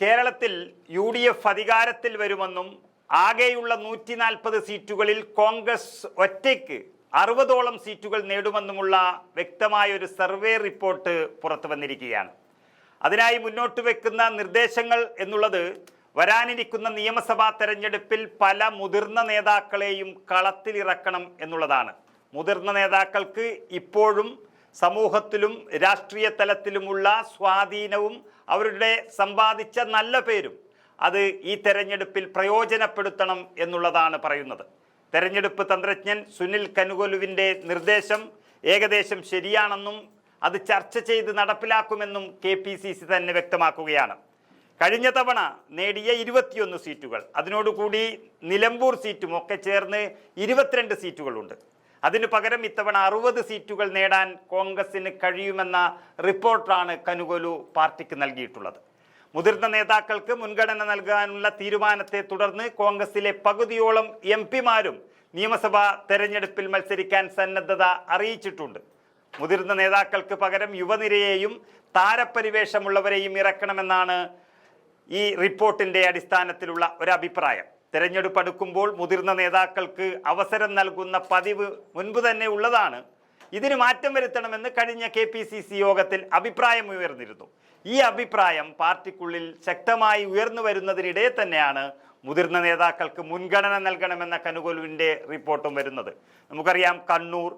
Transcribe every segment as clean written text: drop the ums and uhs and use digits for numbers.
കേരളത്തിൽ UDF അധികാരത്തിൽ വരുമെന്നും ആകെയുള്ള 140 സീറ്റുകളിൽ കോൺഗ്രസ് ഒറ്റയ്ക്ക് 60ഓളം സീറ്റുകൾ നേടുമെന്നുമുള്ള വ്യക്തമായ ഒരു സർവേ റിപ്പോർട്ട് പുറത്തു വന്നിരിക്കുകയാണ്. അതിനായി മുന്നോട്ട് വെക്കുന്ന നിർദ്ദേശങ്ങൾ എന്നുള്ളത് വരാനിരിക്കുന്ന നിയമസഭാ തെരഞ്ഞെടുപ്പിൽ പല മുതിർന്ന നേതാക്കളെയും കളത്തിലിറക്കണം എന്നുള്ളതാണ്. മുതിർന്ന നേതാക്കൾക്ക് ഇപ്പോഴും സമൂഹത്തിലും രാഷ്ട്രീയ തലത്തിലുമുള്ള സ്വാധീനവും അവരുടെ സമ്പാദിച്ച നല്ല പേരും അത് ഈ തെരഞ്ഞെടുപ്പിൽ പ്രയോജനപ്പെടുത്തണം എന്നുള്ളതാണ് പറയുന്നത്. തെരഞ്ഞെടുപ്പ് തന്ത്രജ്ഞൻ സുനിൽ കനുകൊലുവിൻ്റെ നിർദ്ദേശം ഏകദേശം ശരിയാണെന്നും അത് ചർച്ച ചെയ്ത് നടപ്പിലാക്കുമെന്നും KPCC തന്നെ വ്യക്തമാക്കുകയാണ്. കഴിഞ്ഞ തവണ നേടിയ 21 സീറ്റുകൾ, അതിനോടുകൂടി നിലമ്പൂർ സീറ്റും ഒക്കെ ചേർന്ന് 22 സീറ്റുകളുണ്ട്. അതിനു പകരം ഇത്തവണ 60 സീറ്റുകൾ നേടാൻ കോൺഗ്രസിന് കഴിയുമെന്ന റിപ്പോർട്ടാണ് കനുകൊലു പാർട്ടിക്ക് നൽകിയിട്ടുള്ളത്. മുതിർന്ന നേതാക്കൾക്ക് മുൻഗണന നൽകാനുള്ള തീരുമാനത്തെ തുടർന്ന് കോൺഗ്രസിലെ പകുതിയോളം MP-മാരും നിയമസഭാ തെരഞ്ഞെടുപ്പിൽ മത്സരിക്കാൻ സന്നദ്ധത അറിയിച്ചിട്ടുണ്ട്. മുതിർന്ന നേതാക്കൾക്ക് പകരം യുവനിരയെയും താരപരിവേഷമുള്ളവരെയും ഇറക്കണമെന്നാണ് ഈ റിപ്പോർട്ടിൻ്റെ അടിസ്ഥാനത്തിലുള്ള ഒരു അഭിപ്രായം. തെരഞ്ഞെടുപ്പ് അടുക്കുമ്പോൾ മുതിർന്ന നേതാക്കൾക്ക് അവസരം നൽകുന്ന പതിവ് മുൻപ് തന്നെ ഉള്ളതാണ്. ഇതിന് മാറ്റം വരുത്തണമെന്ന് കഴിഞ്ഞ KPCC യോഗത്തിൽ അഭിപ്രായം ഉയർന്നിരുന്നു. ഈ അഭിപ്രായം പാർട്ടിക്കുള്ളിൽ ശക്തമായി ഉയർന്നു വരുന്നതിനിടെ തന്നെയാണ് മുതിർന്ന നേതാക്കൾക്ക് മുൻഗണന നൽകണമെന്ന കനുകൊലുവിൻ്റെ റിപ്പോർട്ടും വരുന്നത്. നമുക്കറിയാം, കണ്ണൂർ,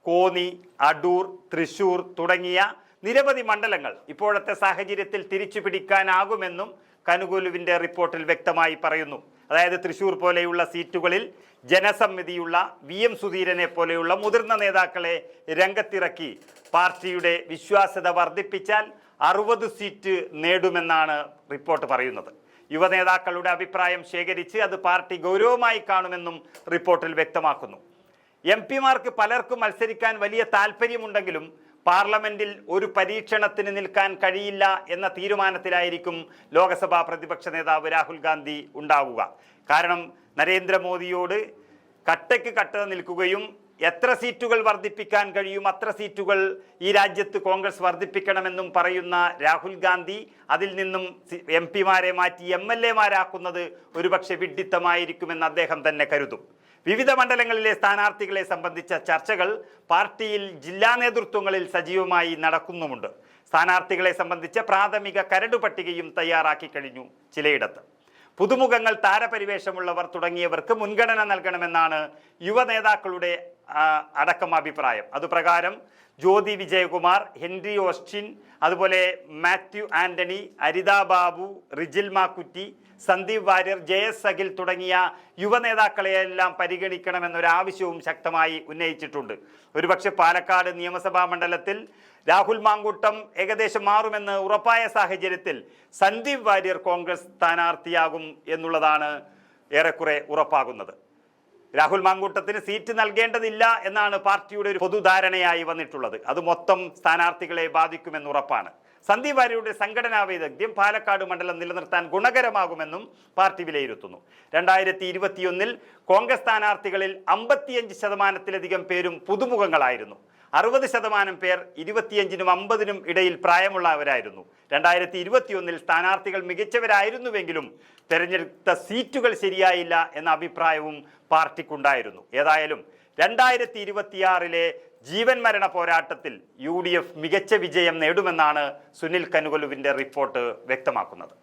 കോന്നി, അടൂർ, തൃശ്ശൂർ തുടങ്ങിയ നിരവധി മണ്ഡലങ്ങൾ ഇപ്പോഴത്തെ സാഹചര്യത്തിൽ തിരിച്ചു പിടിക്കാനാകുമെന്നും കനുകൊലുവിൻ്റെ റിപ്പോർട്ടിൽ വ്യക്തമായി പറയുന്നു. അതായത് തൃശ്ശൂർ പോലെയുള്ള സീറ്റുകളിൽ ജനസമ്മിതിയുള്ള VM സുധീരനെ പോലെയുള്ള മുതിർന്ന നേതാക്കളെ രംഗത്തിറക്കി പാർട്ടിയുടെ വിശ്വാസ്യത വർദ്ധിപ്പിച്ചാൽ 60 സീറ്റ് നേടുമെന്നാണ് റിപ്പോർട്ട് പറയുന്നത്. യുവനേതാക്കളുടെ അഭിപ്രായം ശേഖരിച്ച് അത് പാർട്ടി ഗൗരവമായി കാണുമെന്നും റിപ്പോർട്ടിൽ വ്യക്തമാക്കുന്നു. MP-മാർക്ക് പലർക്കും മത്സരിക്കാൻ വലിയ താല്പര്യമുണ്ടെങ്കിലും പാർലമെന്റിൽ ഒരു പരീക്ഷണത്തിന് നിൽക്കാൻ കഴിയില്ല എന്ന തീരുമാനത്തിലായിരിക്കും ലോക്സഭാ പ്രതിപക്ഷ നേതാവ് രാഹുൽ ഗാന്ധി ഉണ്ടാവുക. കാരണം നരേന്ദ്രമോദിയോട് കട്ടയ്ക്ക് കട്ട നിൽക്കുകയും എത്ര സീറ്റുകൾ വർദ്ധിപ്പിക്കാൻ കഴിയും അത്ര സീറ്റുകൾ ഈ രാജ്യത്ത് കോൺഗ്രസ് വർദ്ധിപ്പിക്കണമെന്നും പറയുന്ന രാഹുൽ ഗാന്ധി അതിൽ നിന്നും MP-മാരെ മാറ്റി MLA-മാരാക്കുന്നത് ഒരുപക്ഷെ വിഡ്ഢിത്തമായിരിക്കുമെന്ന് അദ്ദേഹം തന്നെ കരുതും. വിവിധ മണ്ഡലങ്ങളിലെ സ്ഥാനാർത്ഥികളെ സംബന്ധിച്ച ചർച്ചകൾ പാർട്ടിയിൽ ജില്ലാ നേതൃത്വങ്ങളിൽ സജീവമായി നടക്കുന്നുമുണ്ട്. സ്ഥാനാർത്ഥികളെ സംബന്ധിച്ച പ്രാഥമിക കരട് പട്ടികയും തയ്യാറാക്കി കഴിഞ്ഞു ചിലയിടത്ത്. പുതുമുഖങ്ങൾ, താരപരിവേഷമുള്ളവർ തുടങ്ങിയവർക്ക് മുൻഗണന നൽകണമെന്നാണ് യുവനേതാക്കളുടെ അടക്കം അഭിപ്രായം. അതുപ്രകാരം ജ്യോതി വിജയകുമാർ, ഹെൻറി ഓസ്റ്റിൻ, അതുപോലെ മാത്യു ആന്റണി, അരിത ബാബു, റിജിൽ മാക്കുറ്റി, സന്ദീപ് വാര്യർ, JS അഖിൽ തുടങ്ങിയ യുവനേതാക്കളെയെല്ലാം പരിഗണിക്കണമെന്നൊരാവശ്യവും ശക്തമായി ഉന്നയിച്ചിട്ടുണ്ട്. ഒരുപക്ഷെ പാലക്കാട് നിയമസഭാ മണ്ഡലത്തിൽ രാഹുൽ മാങ്കൂട്ടം ഏകദേശം മാറുമെന്ന് ഉറപ്പായ സാഹചര്യത്തിൽ സന്ദീപ് വാര്യർ കോൺഗ്രസ് സ്ഥാനാർത്ഥിയാകും എന്നുള്ളതാണ് ഏറെക്കുറെ ഉറപ്പാകുന്നത്. രാഹുൽ മാങ്കൂട്ടത്തിന് സീറ്റ് നൽകേണ്ടതില്ല എന്നാണ് പാർട്ടിയുടെ ഒരു പൊതുധാരണയായി വന്നിട്ടുള്ളത്. അത് മൊത്തം സ്ഥാനാർത്ഥികളെ ബാധിക്കുമെന്ന് ഉറപ്പാണ്. സന്ദീപ് വാര്യരുടെ സംഘടനാ വൈദഗ്ധ്യം പാലക്കാട് മണ്ഡലം നിലനിർത്താൻ ഗുണകരമാകുമെന്നും പാർട്ടി വിലയിരുത്തുന്നു. 2021 കോൺഗ്രസ് സ്ഥാനാർത്ഥികളിൽ 55% പേരും പുതുമുഖങ്ങളായിരുന്നു. 60% പേർ 25-നും 50-നും ഇടയിൽ പ്രായമുള്ളവരായിരുന്നു. 2021 സ്ഥാനാർത്ഥികൾ മികച്ചവരായിരുന്നുവെങ്കിലും തെരഞ്ഞെടുത്ത സീറ്റുകൾ ശരിയായില്ല എന്ന അഭിപ്രായവും പാർട്ടിക്കുണ്ടായിരുന്നു. ഏതായാലും 2026 ജീവൻ മരണ പോരാട്ടത്തിൽ UDF മികച്ച വിജയം നേടുമെന്നാണ് സുനിൽ കനുകൊലുവിൻ്റെ റിപ്പോർട്ട് വ്യക്തമാക്കുന്നത്.